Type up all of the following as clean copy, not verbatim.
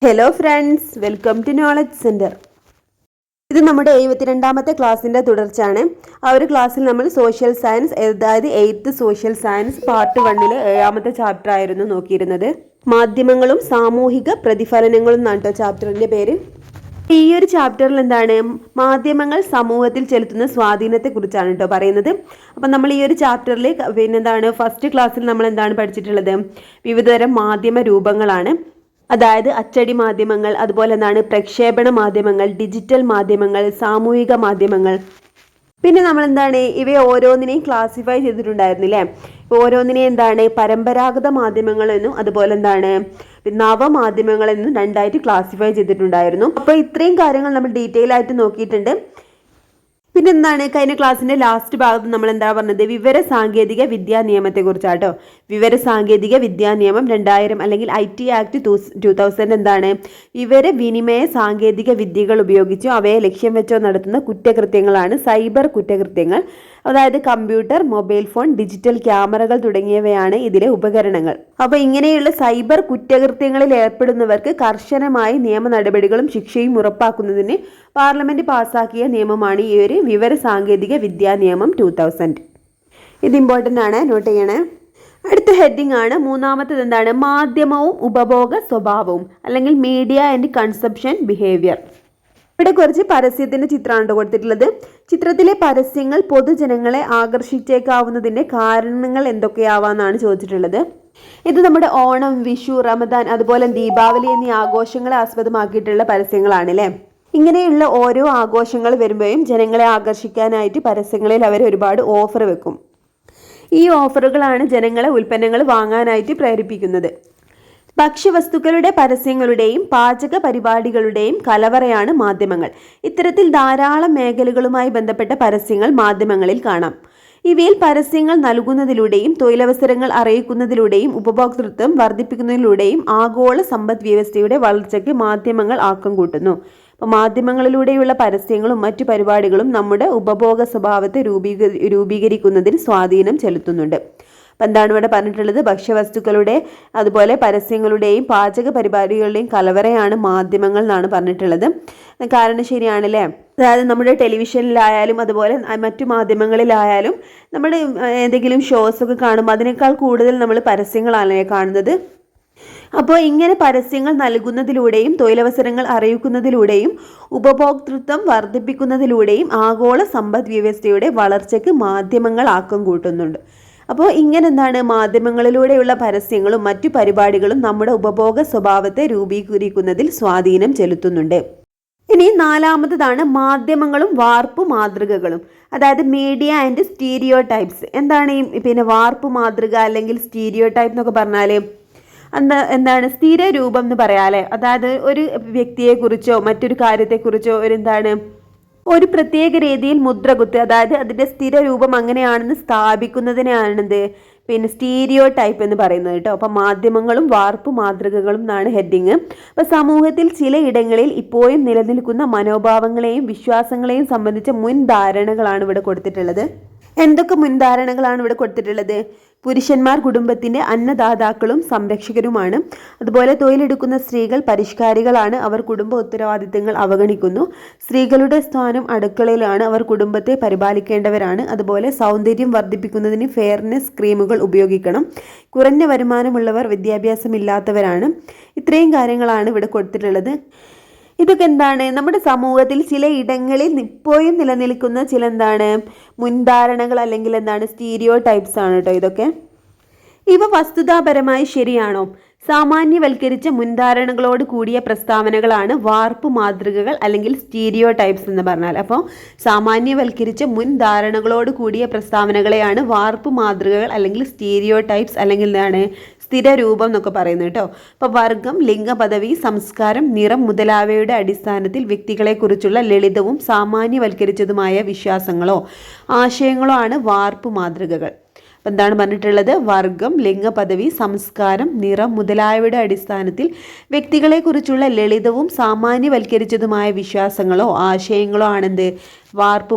Hello friends, welcome to knowledge centre. ഇത് നമ്മുടെ 72ാമത്തെ ക്ലാസ്സിൻ്റെ തുടർച്ചയാണ്. ആ ഒരു ക്ലാസ്സിൽ നമ്മൾ സോഷ്യൽ സയൻസ്, അതായത് 8th സോഷ്യൽ സയൻസ് പാർട്ട് 1-ലെ 7ാമത്തെ ചാപ്റ്റർ ആയിരുന്നു നോക്കിയിരുന്നത്. മാധ്യമങ്ങളും സാമൂഹിക പ്രതിഫലനങ്ങളും എന്നാണ് കേട്ടോ ചാപ്റ്ററിൻ്റെ പേര്. ഈ ഒരു ചാപ്റ്ററിൽ എന്താണ്, മാധ്യമങ്ങൾ സമൂഹത്തിൽ ചെലുത്തുന്ന സ്വാധീനത്തെ കുറിച്ചാണ് കേട്ടോ പറയുന്നത്. അപ്പം നമ്മൾ ഈ ഒരു ചാപ്റ്ററിൽ പിന്നെന്താണ്, ഫസ്റ്റ് ക്ലാസ്സിൽ നമ്മൾ എന്താണ് പഠിച്ചിട്ടുള്ളത്, വിവിധതരം മാധ്യമ രൂപങ്ങളാണ്. അതായത് അച്ചടി മാധ്യമങ്ങൾ, അതുപോലെ എന്താണ് പ്രക്ഷേപണ മാധ്യമങ്ങൾ, ഡിജിറ്റൽ മാധ്യമങ്ങൾ, സാമൂഹിക മാധ്യമങ്ങൾ. പിന്നെ നമ്മൾ എന്താണ് ഇവയെ ഓരോന്നിനെയും ക്ലാസിഫൈ ചെയ്തിട്ടുണ്ടായിരുന്നില്ലേ. ഓരോന്നിനെയും എന്താണ് പരമ്പരാഗത മാധ്യമങ്ങൾ എന്നും അതുപോലെ എന്താണ് നവമാധ്യമങ്ങൾ എന്നും രണ്ടായിട്ട് ക്ലാസിഫൈ ചെയ്തിട്ടുണ്ടായിരുന്നു. അപ്പോൾ ഇത്രയും കാര്യങ്ങൾ നമ്മൾ ഡീറ്റെയിൽ ആയിട്ട് നോക്കിയിട്ടുണ്ട്. പിന്നെ എന്താണ് കഴിഞ്ഞ ക്ലാസ്സിന്റെ ലാസ്റ്റ് ഭാഗത്ത് നമ്മൾ എന്താ പറഞ്ഞത്, വിവര സാങ്കേതിക വിദ്യാ നിയമത്തെ കുറിച്ചാട്ടോ. വിവര സാങ്കേതിക വിദ്യാ നിയമം 2000 അല്ലെങ്കിൽ IT ആക്ട് 2000 എന്താണ്, വിവര വിനിമയ സാങ്കേതിക വിദ്യകൾ ഉപയോഗിച്ചോ അവയെ ലക്ഷ്യം വെച്ചോ നടത്തുന്ന കുറ്റകൃത്യങ്ങളാണ് സൈബർ കുറ്റകൃത്യങ്ങൾ. അതായത് കമ്പ്യൂട്ടർ, മൊബൈൽ ഫോൺ, ഡിജിറ്റൽ ക്യാമറകൾ തുടങ്ങിയവയാണ് ഇതിലെ ഉപകരണങ്ങൾ. അപ്പോൾ ഇങ്ങനെയുള്ള സൈബർ കുറ്റകൃത്യങ്ങളിൽ ഏർപ്പെടുന്നവർക്ക് കർശനമായ നിയമ നടപടികളും ശിക്ഷയും ഉറപ്പാക്കുന്നതിന് പാർലമെന്റ് പാസാക്കിയ നിയമമാണ് ഈ ഒരു വിവര സാങ്കേതിക വിദ്യാ നിയമം 2000. ഇത് ഇമ്പോർട്ടൻ്റ് ആണ്, നോട്ട് ചെയ്യണേ. അടുത്ത ഹെഡിങ് ആണ് മൂന്നാമത്തേത്, എന്താണ് മാധ്യമവും ഉപഭോഗ സ്വഭാവവും അല്ലെങ്കിൽ മീഡിയ ആൻഡ് കൺസപ്ഷൻ ബിഹേവിയർ. ഇവിടെ കുറച്ച് പരസ്യത്തിന്റെ ചിത്രമാണ് കൊടുത്തിട്ടുള്ളത്. ചിത്രത്തിലെ പരസ്യങ്ങൾ പൊതുജനങ്ങളെ ആകർഷിച്ചേക്കാവുന്നതിന്റെ കാരണങ്ങൾ എന്തൊക്കെയാവാന്നാണ് ചോദിച്ചിട്ടുള്ളത്. ഇത് നമ്മുടെ ഓണം, വിഷു, റമദാൻ, അതുപോലെ ദീപാവലി എന്നീ ആഘോഷങ്ങളെ ആസ്പദമാക്കിയിട്ടുള്ള പരസ്യങ്ങളാണ് അല്ലേ. ഇങ്ങനെയുള്ള ഓരോ ആഘോഷങ്ങൾ വരുമ്പോഴും ജനങ്ങളെ ആകർഷിക്കാനായിട്ട് പരസ്യങ്ങളിൽ അവർ ഒരുപാട് ഓഫർ വെക്കും. ഈ ഓഫറുകളാണ് ജനങ്ങളെ ഉൽപ്പന്നങ്ങൾ വാങ്ങാനായിട്ട് പ്രേരിപ്പിക്കുന്നത്. ഭക്ഷ്യവസ്തുക്കളുടെ പരസ്യങ്ങളുടെയും പാചക പരിപാടികളുടെയും കലവറയാണ് മാധ്യമങ്ങൾ. ഇത്തരത്തിൽ ധാരാളം മേഖലകളുമായി ബന്ധപ്പെട്ട പരസ്യങ്ങൾ മാധ്യമങ്ങളിൽ കാണാം. ഇവയിൽ പരസ്യങ്ങൾ നൽകുന്നതിലൂടെയും തൊഴിലവസരങ്ങൾ അറിയിക്കുന്നതിലൂടെയും ഉപഭോക്തൃത്വം വർദ്ധിപ്പിക്കുന്നതിലൂടെയും ആഗോള സമ്പദ് വ്യവസ്ഥയുടെ വളർച്ചയ്ക്ക് മാധ്യമങ്ങൾ ആക്കം കൂട്ടുന്നു. അപ്പോൾ മാധ്യമങ്ങളിലൂടെയുള്ള പരസ്യങ്ങളും മറ്റു പരിപാടികളും നമ്മുടെ ഉപഭോഗ സ്വഭാവത്തെ രൂപീകരിക്കുന്നതിന് സ്വാധീനം ചെലുത്തുന്നുണ്ട്. അപ്പം എന്താണ് ഇവിടെ പറഞ്ഞിട്ടുള്ളത്, ഭക്ഷ്യവസ്തുക്കളുടെ അതുപോലെ പരസ്യങ്ങളുടെയും പാചക പരിപാടികളുടെയും കലവറയാണ് മാധ്യമങ്ങൾ എന്നാണ് പറഞ്ഞിട്ടുള്ളത്. കാരണം ശരിയാണല്ലേ. അതായത് നമ്മുടെ ടെലിവിഷനിലായാലും അതുപോലെ മറ്റു മാധ്യമങ്ങളിലായാലും നമ്മൾ എന്തെങ്കിലും ഷോസൊക്കെ കാണുമ്പോൾ അതിനേക്കാൾ കൂടുതൽ നമ്മൾ പരസ്യങ്ങളാണ് കാണുന്നത്. അപ്പോൾ ഇങ്ങനെ പരസ്യങ്ങൾ നൽകുന്നതിലൂടെയും തൊഴിലവസരങ്ങൾ അറിയിക്കുന്നതിലൂടെയും ഉപഭോക്തൃത്വം വർദ്ധിപ്പിക്കുന്നതിലൂടെയും ആഗോള സമ്പദ് വ്യവസ്ഥയുടെ വളർച്ചയ്ക്ക് മാധ്യമങ്ങൾ ആക്കം കൂട്ടുന്നുണ്ട്. അപ്പോൾ ഇങ്ങനെ എന്താണ് മാധ്യമങ്ങളിലൂടെയുള്ള പരസ്യങ്ങളും മറ്റു പരിപാടികളും നമ്മുടെ ഉപഭോഗ സ്വഭാവത്തെ രൂപീകരിക്കുന്നതിൽ സ്വാധീനം ചെലുത്തുന്നുണ്ട്. ഇനി നാലാമത്തതാണ് മാധ്യമങ്ങളും വാർപ്പ് മാതൃകകളും, അതായത് മീഡിയ ആൻഡ് സ്റ്റീരിയോ ടൈപ്സ്. എന്താണ് ഈ വാർപ്പ് മാതൃക അല്ലെങ്കിൽ സ്റ്റീരിയോ ടൈപ്പ് എന്നൊക്കെ പറഞ്ഞാൽ എന്താണ് സ്ഥിര രൂപം എന്ന് പറയാല്ലേ. അതായത് ഒരു വ്യക്തിയെക്കുറിച്ചോ മറ്റൊരു കാര്യത്തെക്കുറിച്ചോ ഒരു പ്രത്യേക രീതിയിൽ മുദ്ര കുത്തുക, അതായത് അതിൻ്റെ സ്ഥിര രൂപം അങ്ങനെയാണെന്ന് സ്ഥാപിക്കുന്നതിനാണിത് സ്റ്റീരിയോ ടൈപ്പ് എന്ന് പറയുന്നത് കേട്ടോ. അപ്പം മാധ്യമങ്ങളും വാർപ്പ് മാതൃകകളും എന്നാണ് ഹെഡിങ്. അപ്പം സമൂഹത്തിൽ ചിലയിടങ്ങളിൽ ഇപ്പോഴും നിലനിൽക്കുന്ന മനോഭാവങ്ങളെയും വിശ്വാസങ്ങളെയും സംബന്ധിച്ച മുൻധാരണകളാണ് ഇവിടെ കൊടുത്തിട്ടുള്ളത്. എന്തൊക്കെ മുൻധാരണകളാണ് ഇവിടെ കൊടുത്തിട്ടുള്ളത്? പുരുഷന്മാർ കുടുംബത്തിൻ്റെ അന്നദാതാക്കളും സംരക്ഷകരുമാണ്. അതുപോലെ തൊഴിലെടുക്കുന്ന സ്ത്രീകൾ പരിഷ്കാരികളാണ്, അവർ കുടുംബ ഉത്തരവാദിത്തങ്ങൾ അവഗണിക്കുന്നു. സ്ത്രീകളുടെ സ്ഥാനം അടുക്കളയിലാണ്, അവർ കുടുംബത്തെ പരിപാലിക്കേണ്ടവരാണ്. അതുപോലെ സൗന്ദര്യം വർദ്ധിപ്പിക്കുന്നതിന് ഫെയർനെസ് ക്രീമുകൾ ഉപയോഗിക്കണം. കുറഞ്ഞ വരുമാനമുള്ളവർ വിദ്യാഭ്യാസമില്ലാത്തവരാണ്. ഇത്രയും കാര്യങ്ങളാണ് ഇവിടെ കൊടുത്തിട്ടുള്ളത്. ഇതൊക്കെ എന്താണ് നമ്മുടെ സമൂഹത്തിൽ ചില ഇടങ്ങളിൽ ഇപ്പോഴും നിലനിൽക്കുന്ന ചില മുൻധാരണകൾ അല്ലെങ്കിൽ സ്റ്റീരിയോ ടൈപ്സ് ആണ് കേട്ടോ ഇതൊക്കെ. ഇവ വസ്തുതാപരമായി ശരിയാണോ? സാമാന്യവൽക്കരിച്ച മുൻധാരണകളോട് കൂടിയ പ്രസ്താവനകളാണ് വാർപ്പ് മാതൃകകൾ അല്ലെങ്കിൽ സ്റ്റീരിയോ ടൈപ്സ് എന്ന് പറഞ്ഞാൽ. അപ്പോൾ സാമാന്യവൽക്കരിച്ച മുൻധാരണകളോട് കൂടിയ പ്രസ്താവനകളെയാണ് വാർപ്പ് മാതൃകകൾ അല്ലെങ്കിൽ സ്റ്റീരിയോ ടൈപ്സ് അല്ലെങ്കിൽ സ്ഥിര രൂപം എന്നൊക്കെ പറയുന്നത് കേട്ടോ. അപ്പോൾ വർഗം, ലിംഗപദവി, സംസ്കാരം, നിറം മുതലായവയുടെ അടിസ്ഥാനത്തിൽ വ്യക്തികളെക്കുറിച്ചുള്ള ലളിതവും സാമാന്യവൽക്കരിച്ചതുമായ വിശ്വാസങ്ങളോ ആശയങ്ങളോ ആണ് വാർപ്പ് മാതൃകകൾ. അപ്പം എന്താണ് പറഞ്ഞിട്ടുള്ളത്? വർഗം, ലിംഗപദവി, സംസ്കാരം, നിറം മുതലായവയുടെ അടിസ്ഥാനത്തിൽ വ്യക്തികളെക്കുറിച്ചുള്ള ലളിതവും സാമാന്യവൽക്കരിച്ചതുമായ വിശ്വാസങ്ങളോ ആശയങ്ങളോ ആണെന്ത് വാർപ്പ്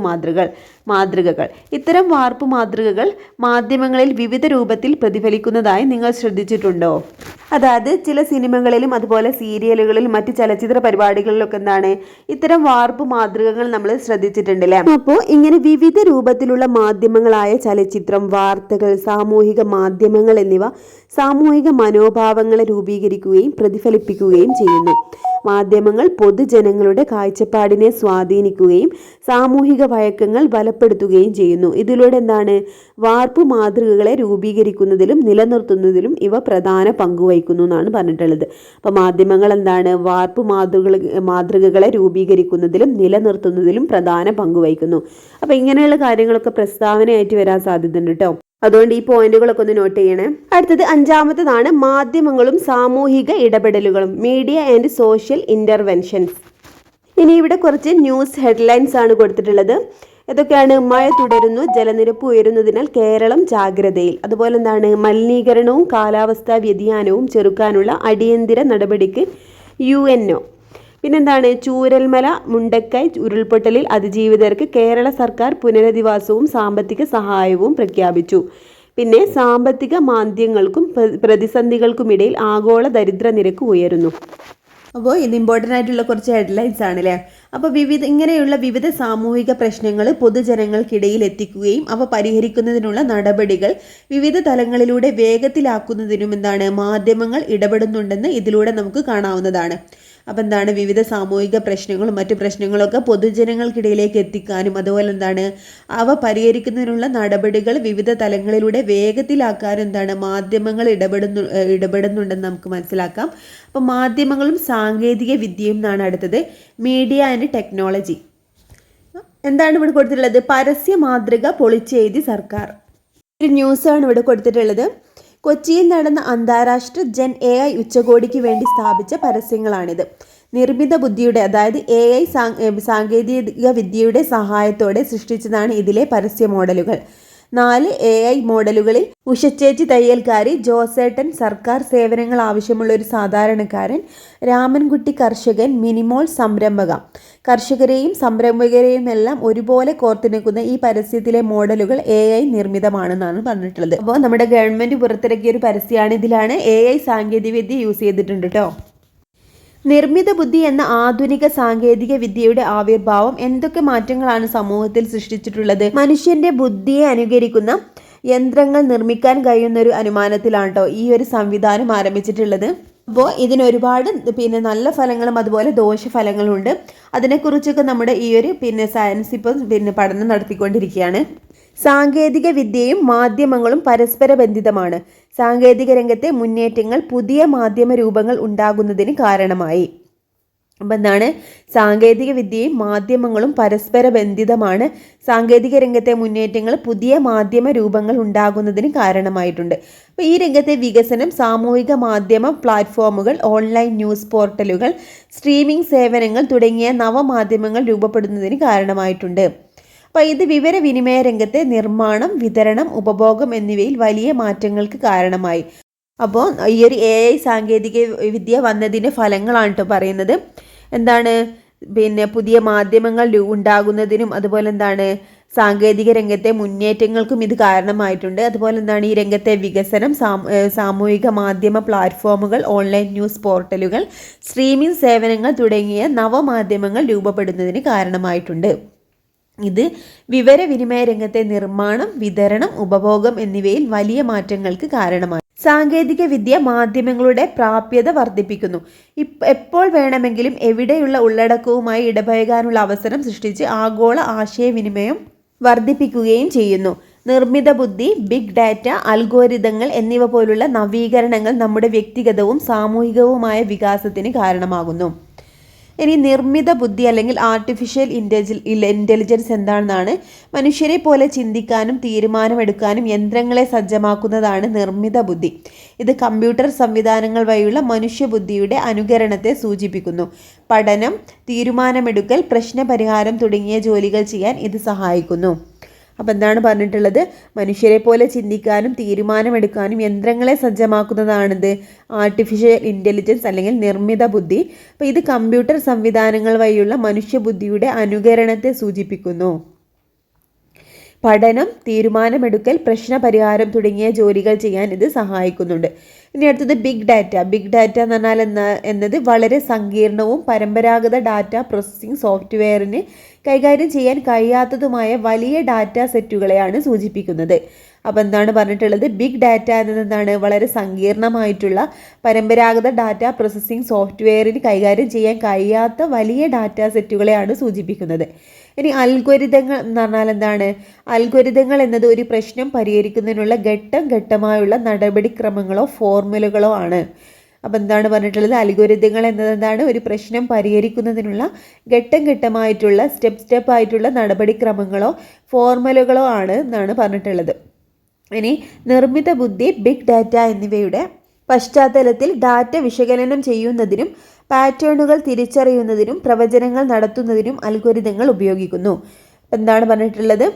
മാതൃകകൾ. ഇത്തരം വാർപ്പ് മാതൃകകൾ മാധ്യമങ്ങളിൽ വിവിധ രൂപത്തിൽ പ്രതിഫലിക്കുന്നതായി നിങ്ങൾ ശ്രദ്ധിച്ചിട്ടുണ്ടോ? അതായത് ചില സിനിമകളിലും അതുപോലെ സീരിയലുകളിലും മറ്റ് ചലച്ചിത്ര പരിപാടികളിലൊക്കെ എന്താണ് ഇത്തരം വാർപ്പ് മാതൃകകൾ നമ്മൾ ശ്രദ്ധിച്ചിട്ടുണ്ടല്ലേ. അപ്പോൾ ഇങ്ങനെ വിവിധ രൂപത്തിലുള്ള മാധ്യമങ്ങളായ ചലച്ചിത്രം, വാർത്തകൾ, സാമൂഹിക മാധ്യമങ്ങൾ എന്നിവ സാമൂഹിക മനോഭാവങ്ങളെ രൂപീകരിക്കുകയും പ്രതിഫലിപ്പിക്കുകയും ചെയ്യുന്നു. മാധ്യമങ്ങൾ പൊതുജനങ്ങളുടെ കാഴ്ചപ്പാടിനെ സ്വാധീനിക്കുകയും സാമൂഹിക വഴക്കങ്ങൾ ബലപ്പെടുത്തുകയും ചെയ്യുന്നു. ഇതിലൂടെ എന്താണ് വാർപ്പ് മാതൃകകളെ രൂപീകരിക്കുന്നതിലും നിലനിർത്തുന്നതിലും ഇവ പ്രധാന പങ്കുവഹിക്കുന്നു എന്നാണ് പറഞ്ഞിട്ടുള്ളത്. അപ്പോൾ മാധ്യമങ്ങൾ എന്താണ് വാർപ്പ് മാതൃകകളെ രൂപീകരിക്കുന്നതിലും നിലനിർത്തുന്നതിലും പ്രധാന പങ്കുവഹിക്കുന്നു. അപ്പോൾ ഇങ്ങനെയുള്ള കാര്യങ്ങളൊക്കെ പ്രസ്താവനയായിട്ട് വരാൻ സാധ്യതയുണ്ട് കേട്ടോ. അതുകൊണ്ട് ഈ പോയിന്റുകളൊക്കെ ഒന്ന് നോട്ട് ചെയ്യണേ. അടുത്തത് 5-ാമത്തേതാണ് മാധ്യമങ്ങളും സാമൂഹിക ഇടപെടലുകളും, മീഡിയ ആൻഡ് സോഷ്യൽ ഇന്റർവെൻഷൻസ്. ഇനി ഇവിടെ കുറച്ച് ന്യൂസ് ഹെഡ്ലൈൻസ് ആണ് കൊടുത്തിട്ടുള്ളത്. ഇതൊക്കെയാണ്: മഴ തുടരുന്നു, ജലനിരപ്പ് ഉയരുന്നതിനാൽ കേരളം ജാഗ്രതയിൽ. അതുപോലെ എന്താണ് മലിനീകരണവും കാലാവസ്ഥാ വ്യതിയാനവും ചെറുക്കാനുള്ള അടിയന്തര നടപടിക്ക് UNO. പിന്നെന്താണ് ചൂരൽമല മുണ്ടക്കൈ ഉരുൾപൊട്ടലിൽ അതിജീവിതർക്ക് കേരള സർക്കാർ പുനരധിവാസവും സാമ്പത്തിക സഹായവും പ്രഖ്യാപിച്ചു. പിന്നെ സാമ്പത്തിക മാന്ദ്യങ്ങൾക്കും പ്രതിസന്ധികൾക്കുമിടയിൽ ആഗോള ദരിദ്ര നിരക്ക് ഉയരുന്നു. അപ്പോൾ ഇത് ഇമ്പോർട്ടൻ്റ് ആയിട്ടുള്ള കുറച്ച് ഹെഡ്ലൈൻസ് ആണല്ലേ. അപ്പോൾ ഇങ്ങനെയുള്ള വിവിധ സാമൂഹിക പ്രശ്നങ്ങൾ പൊതുജനങ്ങൾക്കിടയിൽ എത്തിക്കുകയും അവ പരിഹരിക്കുന്നതിനുള്ള നടപടികൾ വിവിധ തലങ്ങളിലൂടെ വേഗത്തിലാക്കുന്നതിനും എന്താണ് മാധ്യമങ്ങൾ ഇടപെടുന്നുണ്ടെന്ന് ഇതിലൂടെ നമുക്ക് കാണാവുന്നതാണ്. അപ്പം എന്താണ് വിവിധ സാമൂഹിക പ്രശ്നങ്ങളും മറ്റു പ്രശ്നങ്ങളൊക്കെ പൊതുജനങ്ങൾക്കിടയിലേക്ക് എത്തിക്കാനും അതുപോലെ എന്താണ് അവ പരിഹരിക്കുന്നതിനുള്ള നടപടികൾ വിവിധ തലങ്ങളിലൂടെ വേഗത്തിലാക്കാനും എന്താണ് മാധ്യമങ്ങൾ ഇടപെടുന്നുണ്ടെന്ന് നമുക്ക് മനസ്സിലാക്കാം. അപ്പം മാധ്യമങ്ങളും സാങ്കേതിക വിദ്യയും എന്നാണ് അടുത്തത്. Media and technology. എന്താണ് ഇവിടെ കൊടുത്തിട്ടുള്ളത്? പരസ്യ മാതൃക പൊളിച്ചെഴുതി സർക്കാർ. ഒരു ന്യൂസാണ് ഇവിടെ കൊടുത്തിട്ടുള്ളത്. കൊച്ചിയിൽ നടന്ന അന്താരാഷ്ട്ര ജൻ AI ഉച്ചകോടിക്ക് വേണ്ടി സ്ഥാപിച്ച പരസ്യങ്ങളാണിത്. നിർമ്മിത ബുദ്ധിയുടെ അതായത് AI സാങ്കേതിക വിദ്യയുടെ സഹായത്തോടെ സൃഷ്ടിച്ചതാണ് ഇതിലെ പരസ്യ മോഡലുകൾ. 4 AI മോഡലുകളിൽ ഉഷച്ചേച്ചി തയ്യൽക്കാരി, ജോസേട്ടൻ സർക്കാർ സേവനങ്ങൾ ആവശ്യമുള്ള ഒരു സാധാരണക്കാരൻ, രാമൻകുട്ടി കർഷകൻ, മിനിമോൾ സംരംഭക. കർഷകരെയും സംരംഭകരെയും എല്ലാം ഒരുപോലെ കോർത്തിണക്കുന്ന ഈ പരസ്യത്തിലെ മോഡലുകൾ AI നിർമ്മിതമാണെന്നാണ് പറഞ്ഞിട്ടുള്ളത്. അപ്പോൾ നമ്മുടെ ഗവൺമെൻറ് പുറത്തിറക്കിയ ഒരു പരസ്യമാണ്. ഇതിലാണ് AI സാങ്കേതികവിദ്യ യൂസ് ചെയ്തിട്ടുണ്ട് കേട്ടോ. നിർമ്മിത ബുദ്ധി എന്ന ആധുനിക സാങ്കേതിക വിദ്യയുടെ ആവിർഭാവം എന്തൊക്കെ മാറ്റങ്ങളാണ് സമൂഹത്തിൽ സൃഷ്ടിച്ചിട്ടുള്ളത്? മനുഷ്യന്റെ ബുദ്ധിയെ അനുകരിക്കുന്ന യന്ത്രങ്ങൾ നിർമ്മിക്കാൻ കഴിയുന്ന ഒരു അനുമാനത്തിലാണ് കേട്ടോ ഈ ഒരു സംവിധാനം ആരംഭിച്ചിട്ടുള്ളത്. അപ്പോൾ ഇതിന് ഒരുപാട് നല്ല ഫലങ്ങളും അതുപോലെ ദോഷഫലങ്ങളും ഉണ്ട്. അതിനെക്കുറിച്ചൊക്കെ നമ്മുടെ ഈ ഒരു സയൻസ് ഇപ്പം പഠനം നടത്തിക്കൊണ്ടിരിക്കുകയാണ്. സാങ്കേതിക വിദ്യയും മാധ്യമങ്ങളും പരസ്പര ബന്ധിതമാണ്. സാങ്കേതിക രംഗത്തെ മുന്നേറ്റങ്ങൾ പുതിയ മാധ്യമ രൂപങ്ങൾ ഉണ്ടാകുന്നതിന് കാരണമായി. അപ്പം എന്താണ് സാങ്കേതിക വിദ്യയും മാധ്യമങ്ങളും പരസ്പര ബന്ധിതമാണ്. സാങ്കേതിക രംഗത്തെ മുന്നേറ്റങ്ങൾ പുതിയ മാധ്യമ രൂപങ്ങൾ ഉണ്ടാകുന്നതിന് കാരണമായിട്ടുണ്ട്. അപ്പോൾ ഈ രംഗത്തെ വികസനം സാമൂഹിക മാധ്യമ പ്ലാറ്റ്ഫോമുകൾ, ഓൺലൈൻ ന്യൂസ് പോർട്ടലുകൾ, സ്ട്രീമിംഗ് സേവനങ്ങൾ തുടങ്ങിയ നവമാധ്യമങ്ങൾ രൂപപ്പെടുന്നതിന് കാരണമായിട്ടുണ്ട്. അപ്പോൾ ഇത് വിവരവിനിമയ രംഗത്തെ നിർമ്മാണം, വിതരണം, ഉപഭോഗം എന്നിവയിൽ വലിയ മാറ്റങ്ങൾക്ക് കാരണമായി. അപ്പോൾ ഈ ഒരു AI സാങ്കേതിക വിദ്യ വന്നതിൻ്റെ ഫലങ്ങളാണ് കേട്ടോ പറയുന്നത്. എന്താണ് പുതിയ മാധ്യമങ്ങൾ ഉണ്ടാകുന്നതിനും അതുപോലെ എന്താണ് സാങ്കേതിക രംഗത്തെ മുന്നേറ്റങ്ങൾക്കും ഇത് കാരണമായിട്ടുണ്ട്. അതുപോലെ എന്താണ് ഈ രംഗത്തെ വികസനം സാമൂഹിക മാധ്യമ പ്ലാറ്റ്ഫോമുകൾ, ഓൺലൈൻ ന്യൂസ് പോർട്ടലുകൾ, സ്ട്രീമിംഗ് സേവനങ്ങൾ തുടങ്ങിയ നവമാധ്യമങ്ങൾ രൂപപ്പെടുന്നതിന് കാരണമായിട്ടുണ്ട്. ഇത് വിവരവിനിമയ രംഗത്തെ നിർമ്മാണം, വിതരണം, ഉപഭോഗം എന്നിവയിൽ വലിയ മാറ്റങ്ങൾക്ക് കാരണമായി. സാങ്കേതിക വിദ്യ മാധ്യമങ്ങളുടെ പ്രാപ്യത വർദ്ധിപ്പിക്കുന്നു. എപ്പോൾ വേണമെങ്കിലും എവിടെയുള്ള ഉള്ളടക്കവുമായി ഇടപഴകാനുള്ള അവസരം സൃഷ്ടിച്ച് ആഗോള ആശയവിനിമയം വർദ്ധിപ്പിക്കുകയും ചെയ്യുന്നു. നിർമ്മിത ബുദ്ധി, ബിഗ് ഡാറ്റ, അൽഗോരിതങ്ങൾ എന്നിവ പോലുള്ള നവീകരണങ്ങൾ നമ്മുടെ വ്യക്തിഗതവും സാമൂഹികവുമായ വികാസത്തിന് കാരണമാകുന്നു. ഇനി നിർമ്മിത ബുദ്ധി അല്ലെങ്കിൽ ആർട്ടിഫിഷ്യൽ ഇൻ്റലിജൻസ് എന്താണെന്നാണ്? മനുഷ്യരെ പോലെ ചിന്തിക്കാനും തീരുമാനമെടുക്കാനും യന്ത്രങ്ങളെ സജ്ജമാക്കുന്നതാണ് നിർമ്മിത ബുദ്ധി. ഇത് കമ്പ്യൂട്ടർ സംവിധാനങ്ങൾ വഴിയുള്ള മനുഷ്യബുദ്ധിയുടെ അനുകരണത്തെ സൂചിപ്പിക്കുന്നു. പഠനം, തീരുമാനമെടുക്കൽ, പ്രശ്നപരിഹാരം തുടങ്ങിയ ജോലികൾ ചെയ്യാൻ ഇത് സഹായിക്കുന്നു. അപ്പോൾ എന്താണ് പറഞ്ഞിട്ടുള്ളത്? മനുഷ്യരെ പോലെ ചിന്തിക്കാനും തീരുമാനമെടുക്കാനും യന്ത്രങ്ങളെ സജ്ജമാക്കുന്നതാണിത് ആർട്ടിഫിഷ്യൽ ഇൻ്റലിജൻസ് അല്ലെങ്കിൽ നിർമ്മിത ബുദ്ധി. അപ്പോൾ ഇത് കമ്പ്യൂട്ടർ സംവിധാനങ്ങൾ വഴിയുള്ള മനുഷ്യബുദ്ധിയുടെ അനുകരണത്തെ സൂചിപ്പിക്കുന്നു. പഠനം, തീരുമാനമെടുക്കൽ, പ്രശ്നപരിഹാരം തുടങ്ങിയ ജോലികൾ ചെയ്യാൻ ഇത് സഹായിക്കുന്നുണ്ട്. ഇനി അടുത്തത് ബിഗ് ഡാറ്റ. ബിഗ് ഡാറ്റ എന്ന് പറഞ്ഞാൽ എന്നത് വളരെ സങ്കീർണവും പരമ്പരാഗത ഡാറ്റ പ്രോസസ്സിംഗ് സോഫ്റ്റ്വെയറിന് കൈകാര്യം ചെയ്യാൻ കഴിയാത്തതുമായ വലിയ ഡാറ്റ സെറ്റുകളെയാണ് സൂചിപ്പിക്കുന്നത്. അപ്പോൾ എന്താണ് പറഞ്ഞിട്ടുള്ളത്? ബിഗ് ഡാറ്റ എന്നതെന്താണ്? വളരെ സങ്കീർണമായിട്ടുള്ള പരമ്പരാഗത ഡാറ്റ പ്രോസസ്സിംഗ് സോഫ്റ്റ്വെയറിന് കൈകാര്യം ചെയ്യാൻ കഴിയാത്ത വലിയ ഡാറ്റ സെറ്റുകളെയാണ് സൂചിപ്പിക്കുന്നത്. ഇനി അൽഗോരിതങ്ങൾ എന്ന് പറഞ്ഞാൽ എന്താണ്? അൽഗോരിതങ്ങൾ എന്നത് ഒരു പ്രശ്നം പരിഹരിക്കുന്നതിനുള്ള ഘട്ടം ഘട്ടമായുള്ള നടപടിക്രമങ്ങളോ ഫോർമുലകളോ ആണ്. അപ്പോൾ എന്താണ് പറഞ്ഞിട്ടുള്ളത്? അൽഗോരിതങ്ങൾ എന്നതെന്താണ്? ഒരു പ്രശ്നം പരിഹരിക്കുന്നതിനുള്ള ഘട്ടം ഘട്ടമായിട്ടുള്ള സ്റ്റെപ്പ് ആയിട്ടുള്ള നടപടിക്രമങ്ങളോ ഫോർമുലകളോ ആണ് എന്നാണ് പറഞ്ഞിട്ടുള്ളത്. ഇനി നിർമ്മിത ബുദ്ധി, ബിഗ് ഡാറ്റ എന്നിവയുടെ പശ്ചാത്തലത്തിൽ ഡാറ്റ വിശകലനം ചെയ്യുന്നതിനും പാറ്റേണുകൾ തിരിച്ചറിയുന്നതിനും പ്രവചനങ്ങൾ നടത്തുന്നതിനും അൽഗോരിതങ്ങൾ ഉപയോഗിക്കുന്നു. എന്താണ് പറഞ്ഞിട്ടുള്ളത്?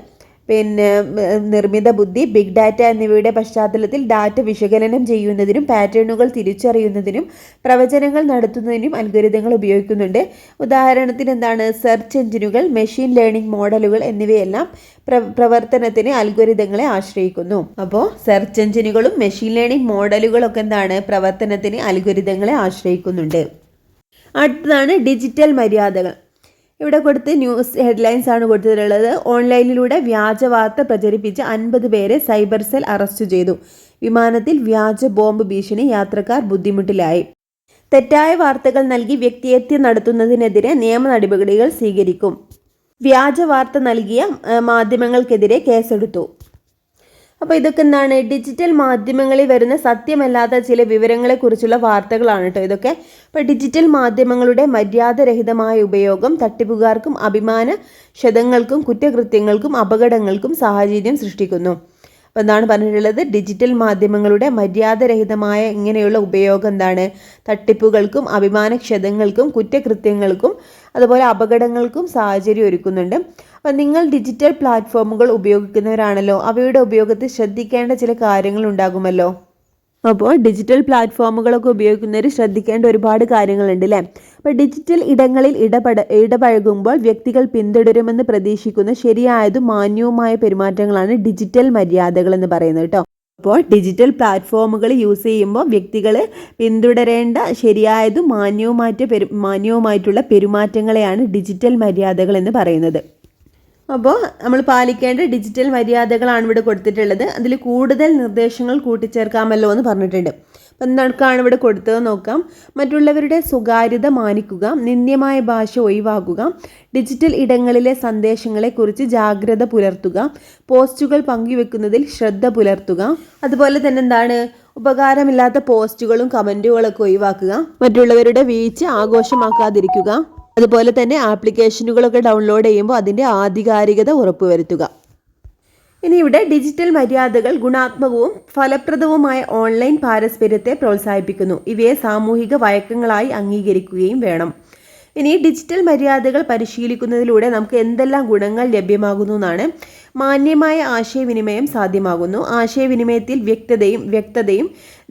നിർമ്മിത ബുദ്ധി, ബിഗ് ഡാറ്റ എന്നിവയുടെ പശ്ചാത്തലത്തിൽ ഡാറ്റ വിശകലനം ചെയ്യുന്നതിനും പാറ്റേണുകൾ തിരിച്ചറിയുന്നതിനും പ്രവചനങ്ങൾ നടത്തുന്നതിനും അൽഗോരിതങ്ങൾ ഉപയോഗിക്കുന്നുണ്ട്. ഉദാഹരണത്തിന് എന്താണ്? സെർച്ച് എഞ്ചിനുകൾ, മെഷീൻ ലേണിംഗ് മോഡലുകൾ എന്നിവയെല്ലാം പ്രവർത്തനത്തിന് അൽഗോരിതങ്ങളെ ആശ്രയിക്കുന്നു. അപ്പോൾ സെർച്ച് എഞ്ചിനുകളും മെഷീൻ ലേണിംഗ് മോഡലുകളൊക്കെ എന്താണ്? പ്രവർത്തനത്തിന് അൽഗോരിതങ്ങളെ ആശ്രയിക്കുന്നുണ്ട്. അടുത്തതാണ് ഡിജിറ്റൽ മര്യാദകൾ. ഇവിടെ കൊടുത്ത് ന്യൂസ് ഹെഡ്ലൈൻസ് ആണ് കൊടുത്തിട്ടുള്ളത്. ഓൺലൈനിലൂടെ വ്യാജ വാർത്ത പ്രചരിപ്പിച്ച 50 പേരെ സൈബർ സെൽ അറസ്റ്റ് ചെയ്തു. വിമാനത്തിൽ വ്യാജ ബോംബ് ഭീഷണി, യാത്രക്കാർ ബുദ്ധിമുട്ടിലായി. തെറ്റായ വാർത്തകൾ നൽകി വ്യക്തിഹത്യ നടത്തുന്നതിനെതിരെ നിയമ നടപടികൾ സ്വീകരിക്കും. വ്യാജ വാർത്ത നൽകിയ മാധ്യമങ്ങൾക്കെതിരെ കേസെടുത്തു. അപ്പോൾ ഇതൊക്കെ എന്താണ്? ഡിജിറ്റൽ മാധ്യമങ്ങളിൽ വരുന്ന സത്യമല്ലാത്ത ചില വിവരങ്ങളെക്കുറിച്ചുള്ള വാർത്തകളാണ് കേട്ടോ ഇതൊക്കെ. അപ്പോൾ ഡിജിറ്റൽ മാധ്യമങ്ങളുടെ മര്യാദരഹിതമായ ഉപയോഗം തട്ടിപ്പുകാർക്കും അഭിമാനക്ഷതങ്ങൾക്കും കുറ്റകൃത്യങ്ങൾക്കും അപകടങ്ങൾക്കും സാഹചര്യം സൃഷ്ടിക്കുന്നു. അപ്പോൾ എന്താണ് പറഞ്ഞിട്ടുള്ളത്? ഡിജിറ്റൽ മാധ്യമങ്ങളുടെ മര്യാദരഹിതമായ ഇങ്ങനെയുള്ള ഉപയോഗം എന്താണ്? തട്ടിപ്പുകൾക്കും അഭിമാനക്ഷതങ്ങൾക്കും കുറ്റകൃത്യങ്ങൾക്കും അതുപോലെ അപകടങ്ങൾക്കും സാഹചര്യം ഒരുക്കുന്നുണ്ട്. അപ്പം നിങ്ങൾ ഡിജിറ്റൽ പ്ലാറ്റ്ഫോമുകൾ ഉപയോഗിക്കുന്നവരാണല്ലോ, അവയുടെ ഉപയോഗത്തിൽ ശ്രദ്ധിക്കേണ്ട ചില കാര്യങ്ങൾ ഉണ്ടാകുമല്ലോ. അപ്പോൾ ഡിജിറ്റൽ പ്ലാറ്റ്ഫോമുകളൊക്കെ ഉപയോഗിക്കുന്നവർ ശ്രദ്ധിക്കേണ്ട ഒരുപാട് കാര്യങ്ങളുണ്ട് അല്ലേ. അപ്പോൾ ഡിജിറ്റൽ ഇടങ്ങളിൽ ഇടപഴകുമ്പോൾ വ്യക്തികൾ പിന്തുടരുമെന്ന് പ്രതീക്ഷിക്കുന്ന ശരിയായതും മാന്യവുമായ പെരുമാറ്റങ്ങളാണ് ഡിജിറ്റൽ മര്യാദകൾ എന്ന് പറയുന്നത് കേട്ടോ. അപ്പോൾ ഡിജിറ്റൽ പ്ലാറ്റ്ഫോമുകൾ യൂസ് ചെയ്യുമ്പോൾ വ്യക്തികൾ പിന്തുടരേണ്ട ശരിയായതും മാന്യവുമായിട്ടുള്ള പെരുമാറ്റങ്ങളെയാണ് ഡിജിറ്റൽ മര്യാദകൾ എന്ന് പറയുന്നത്. അപ്പോൾ നമ്മൾ പാലിക്കേണ്ട ഡിജിറ്റൽ മര്യാദകളാണ് ഇവിടെ കൊടുത്തിട്ടുള്ളത്. അതിൽ കൂടുതൽ നിർദ്ദേശങ്ങൾ കൂട്ടിച്ചേർക്കാമല്ലോ എന്ന് പറഞ്ഞിട്ടുണ്ട്. അപ്പം എന്തൊക്കെയാണ് ഇവിടെ കൊടുത്തത് നോക്കാം. മറ്റുള്ളവരുടെ സ്വകാര്യത മാനിക്കുക, നിന്ദ്യമായ ഭാഷ ഒഴിവാക്കുക, ഡിജിറ്റൽ ഇടങ്ങളിലെ സന്ദേശങ്ങളെക്കുറിച്ച് ജാഗ്രത പുലർത്തുക, പോസ്റ്റുകൾ പങ്കുവെക്കുന്നതിൽ ശ്രദ്ധ പുലർത്തുക, അതുപോലെ തന്നെ എന്താണ്? ഉപകാരമില്ലാത്ത പോസ്റ്റുകളും കമൻറ്റുകളൊക്കെ ഒഴിവാക്കുക, മറ്റുള്ളവരുടെ വീഴ്ച ആഘോഷമാക്കാതിരിക്കുക, അതുപോലെ തന്നെ ആപ്ലിക്കേഷനുകളൊക്കെ ഡൗൺലോഡ് ചെയ്യുമ്പോൾ അതിൻ്റെ ആധികാരികത ഉറപ്പുവരുത്തുക. ഇനി ഇവിടെ ഡിജിറ്റൽ മര്യാദകൾ ഗുണാത്മകവും ഫലപ്രദവുമായ ഓൺലൈൻ പാരസ്പര്യത്തെ പ്രോത്സാഹിപ്പിക്കുന്നു. ഇവയെ സാമൂഹിക വഴക്കങ്ങളായി അംഗീകരിക്കുകയും വേണം. ഇനി ഡിജിറ്റൽ മര്യാദകൾ പരിശീലിക്കുന്നതിലൂടെ നമുക്ക് എന്തെല്ലാം ഗുണങ്ങൾ ലഭ്യമാകുന്നു എന്നാണ്. മാന്യമായ ആശയവിനിമയം സാധ്യമാകുന്നു. ആശയവിനിമയത്തിൽ വ്യക്തതയും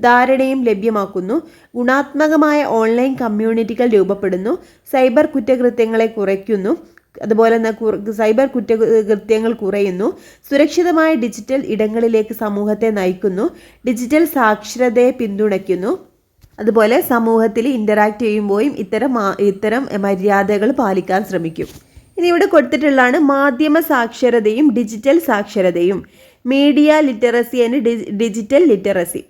ധാരണയും ലഭ്യമാക്കുന്നു. ഗുണാത്മകമായ ഓൺലൈൻ കമ്മ്യൂണിറ്റികൾ രൂപപ്പെടുന്നു. സൈബർ കുറ്റകൃത്യങ്ങളെ കുറയ്ക്കുന്നു. അതുപോലെ തന്നെ സൈബർ കുറ്റകൃത്യങ്ങൾ കുറയുന്നു. സുരക്ഷിതമായ ഡിജിറ്റൽ ഇടങ്ങളിലേക്ക് സമൂഹത്തെ നയിക്കുന്നു. ഡിജിറ്റൽ സാക്ഷരതയെ പിന്തുണയ്ക്കുന്നു. അതുപോലെ സമൂഹത്തിൽ ഇൻ്ററാക്ട് ചെയ്യുമ്പോഴും ഇത്തരം മര്യാദകൾ പാലിക്കാൻ ശ്രമിക്കും. ഇനി ഇവിടെ കൊടുത്തിട്ടുള്ളതാണ് മാധ്യമ സാക്ഷരതയും ഡിജിറ്റൽ സാക്ഷരതയും. Media literacy and digital literacy.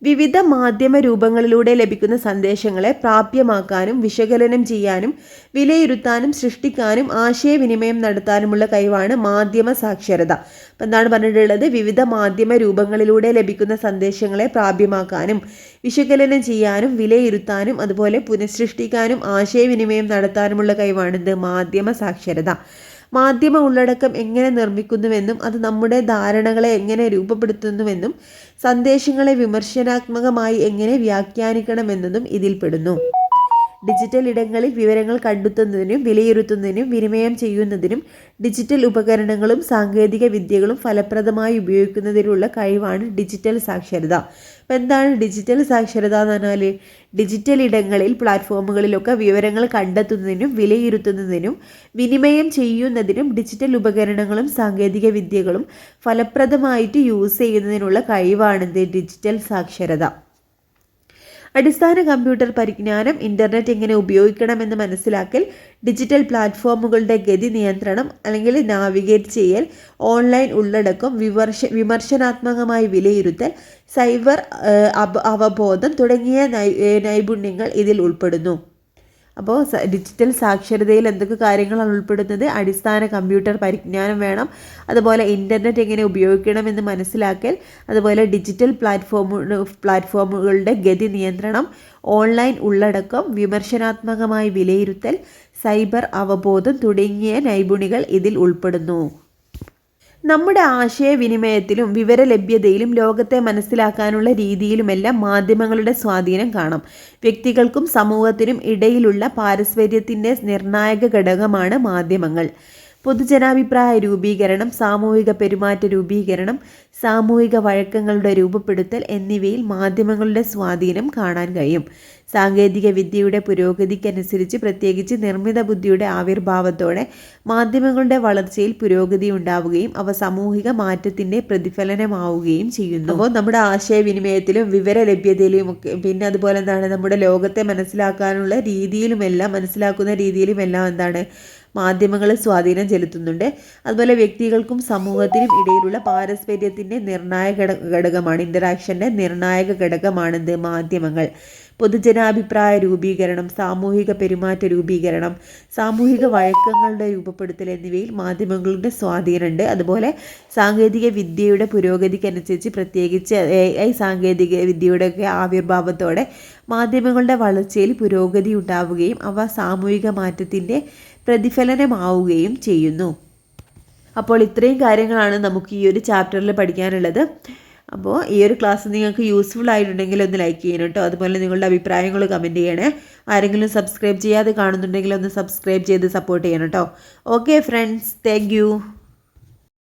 വിവിധ മാധ്യമ രൂപങ്ങളിലൂടെ ലഭിക്കുന്ന സന്ദേശങ്ങളെ പ്രാപ്യമാക്കാനും വിശകലനം ചെയ്യാനും വിലയിരുത്താനും സൃഷ്ടിക്കാനും ആശയവിനിമയം നടത്താനുമുള്ള കഴിവാണ് മാധ്യമ സാക്ഷരത. അപ്പം എന്താണ് പറഞ്ഞിട്ടുള്ളത്? വിവിധ മാധ്യമ രൂപങ്ങളിലൂടെ ലഭിക്കുന്ന സന്ദേശങ്ങളെ പ്രാപ്യമാക്കാനും വിശകലനം ചെയ്യാനും വിലയിരുത്താനും അതുപോലെ പുനഃസൃഷ്ടിക്കാനും ആശയവിനിമയം നടത്താനുമുള്ള കഴിവാണിത് മാധ്യമ സാക്ഷരത. മാധ്യമ ഉള്ളടക്കം എങ്ങനെ നിർമ്മിക്കുന്നുവെന്നും അത് നമ്മുടെ ധാരണകളെ എങ്ങനെ രൂപപ്പെടുത്തുന്നുവെന്നും സന്ദേശങ്ങളെ വിമർശനാത്മകമായി എങ്ങനെ വ്യാഖ്യാനിക്കണമെന്നതും ഇതിൽപ്പെടുന്നു. ഡിജിറ്റൽ ഇടങ്ങളിൽ വിവരങ്ങൾ കണ്ടെത്തുന്നതിനും വിലയിരുത്തുന്നതിനും വിനിമയം ചെയ്യുന്നതിനും ഡിജിറ്റൽ ഉപകരണങ്ങളും സാങ്കേതിക വിദ്യകളും ഫലപ്രദമായി ഉപയോഗിക്കുന്നതിനുള്ള കഴിവാണ് ഡിജിറ്റൽ സാക്ഷരത. അപ്പോൾ എന്താണ് ഡിജിറ്റൽ സാക്ഷരത എന്ന് പറഞ്ഞാൽ? ഡിജിറ്റൽ ഇടങ്ങളിൽ പ്ലാറ്റ്ഫോമുകളിലൊക്കെ വിവരങ്ങൾ കണ്ടെത്തുന്നതിനും വിലയിരുത്തുന്നതിനും വിനിമയം ചെയ്യുന്നതിനും ഡിജിറ്റൽ ഉപകരണങ്ങളും സാങ്കേതിക വിദ്യകളും ഫലപ്രദമായിട്ട് യൂസ് ചെയ്യുന്നതിനുള്ള കഴിവാണിത് ഡിജിറ്റൽ സാക്ഷരത. അടിസ്ഥാന കമ്പ്യൂട്ടർ പരിജ്ഞാനം, ഇൻ്റർനെറ്റ് എങ്ങനെ ഉപയോഗിക്കണമെന്ന് മനസ്സിലാക്കൽ, ഡിജിറ്റൽ പ്ലാറ്റ്ഫോമുകളുടെ ഗതി നിയന്ത്രണം അല്ലെങ്കിൽ നാവിഗേറ്റ് ചെയ്യൽ, ഓൺലൈൻ ഉള്ളടക്കം, വിമർശനാത്മകമായി വിലയിരുത്തൽ, സൈബർ അവബോധം തുടങ്ങിയ നൈപുണ്യങ്ങൾ ഇതിൽ ഉൾപ്പെടുന്നു. അപ്പോൾ ഡിജിറ്റൽ സാക്ഷരതയിൽ എന്തൊക്കെ കാര്യങ്ങളാണ് ഉൾപ്പെടുന്നത്? അടിസ്ഥാന കമ്പ്യൂട്ടർ പരിജ്ഞാനം വേണം, അതുപോലെ ഇൻ്റർനെറ്റ് എങ്ങനെ ഉപയോഗിക്കണമെന്ന് മനസ്സിലാക്കൽ, അതുപോലെ ഡിജിറ്റൽ പ്ലാറ്റ്ഫോമുകളുടെ ഗതി നിയന്ത്രണം, ഓൺലൈൻ ഉള്ളടക്കം, വിമർശനാത്മകമായി വിലയിരുത്തൽ, സൈബർ അവബോധം തുടങ്ങിയ നൈപുണികൾ ഇതിൽ ഉൾപ്പെടുന്നു. നമ്മുടെ ആശയവിനിമയത്തിലും വിവരലഭ്യതയിലും ലോകത്തെ മനസ്സിലാക്കാനുള്ള രീതിയിലുമെല്ലാം മാധ്യമങ്ങളുടെ സ്വാധീനം കാണാം. വ്യക്തികൾക്കും സമൂഹത്തിനും ഇടയിലുള്ള പാരസ്പര്യത്തിൻ്റെ നിർണായക ഘടകമാണ് മാധ്യമങ്ങൾ. പൊതുജനാഭിപ്രായ രൂപീകരണം, സാമൂഹിക പെരുമാറ്റ രൂപീകരണം, സാമൂഹിക വഴക്കങ്ങളുടെ രൂപപ്പെടുത്തൽ എന്നിവയിൽ മാധ്യമങ്ങളുടെ സ്വാധീനം കാണാൻ കഴിയും. സാങ്കേതിക വിദ്യയുടെ പുരോഗതിക്കനുസരിച്ച് പ്രത്യേകിച്ച് നിർമ്മിത ബുദ്ധിയുടെ ആവിർഭാവത്തോടെ മാധ്യമങ്ങളുടെ വളർച്ചയിൽ പുരോഗതി ഉണ്ടാവുകയും അവ സാമൂഹിക മാറ്റത്തിൻ്റെ പ്രതിഫലനമാവുകയും ചെയ്യുന്നു. അപ്പോൾ നമ്മുടെ ആശയവിനിമയത്തിലും വിവരലഭ്യതയിലും ഒക്കെ പിന്നെ അതുപോലെ എന്താണ് നമ്മുടെ ലോകത്തെ മനസ്സിലാക്കാനുള്ള രീതിയിലുമെല്ലാം എന്താണ് മാധ്യമങ്ങൾ സ്വാധീനം ചെലുത്തുന്നുണ്ട്. അതുപോലെ വ്യക്തികൾക്കും സമൂഹത്തിനും ഇടയിലുള്ള പാരസ്പര്യത്തിൻ്റെ നിർണായക ഘടകമാണ്, ഇൻ്ററാക്ഷൻ്റെ നിർണായക ഘടകമാണിത് മാധ്യമങ്ങൾ. പൊതുജനാഭിപ്രായ രൂപീകരണം, സാമൂഹിക പെരുമാറ്റ രൂപീകരണം, സാമൂഹിക വഴക്കങ്ങളുടെ രൂപപ്പെടുത്തൽ എന്നിവയിൽ മാധ്യമങ്ങളുടെ സ്വാധീനമുണ്ട്. അതുപോലെ സാങ്കേതിക വിദ്യയുടെ പുരോഗതിക്കനുസരിച്ച് പ്രത്യേകിച്ച് AI സാങ്കേതിക വിദ്യയുടെയൊക്കെ ആവിർഭാവത്തോടെ മാധ്യമങ്ങളുടെ വളർച്ചയിൽ പുരോഗതി ഉണ്ടാവുകയും അവ സാമൂഹിക മാറ്റത്തിൻ്റെ പ്രതിഫലനമാവുകയും ചെയ്യുന്നു. അപ്പോൾ ഇത്രയും കാര്യങ്ങളാണ് നമുക്ക് ഈ ഒരു ചാപ്റ്ററിൽ പഠിക്കാനുള്ളത്. അപ്പോൾ ഈ ഒരു ക്ലാസ് നിങ്ങൾക്ക് യൂസ്ഫുൾ ആയിട്ടുണ്ടെങ്കിൽ ഒന്ന് ലൈക്ക് ചെയ്യണം കേട്ടോ. അതുപോലെ നിങ്ങളുടെ അഭിപ്രായങ്ങൾ കമൻറ്റ് ചെയ്യണേ. ആരെങ്കിലും സബ്സ്ക്രൈബ് ചെയ്യാതെ കാണുന്നുണ്ടെങ്കിൽ ഒന്ന് സബ്സ്ക്രൈബ് ചെയ്ത് സപ്പോർട്ട് ചെയ്യണം കേട്ടോ. Okay friends, thank you.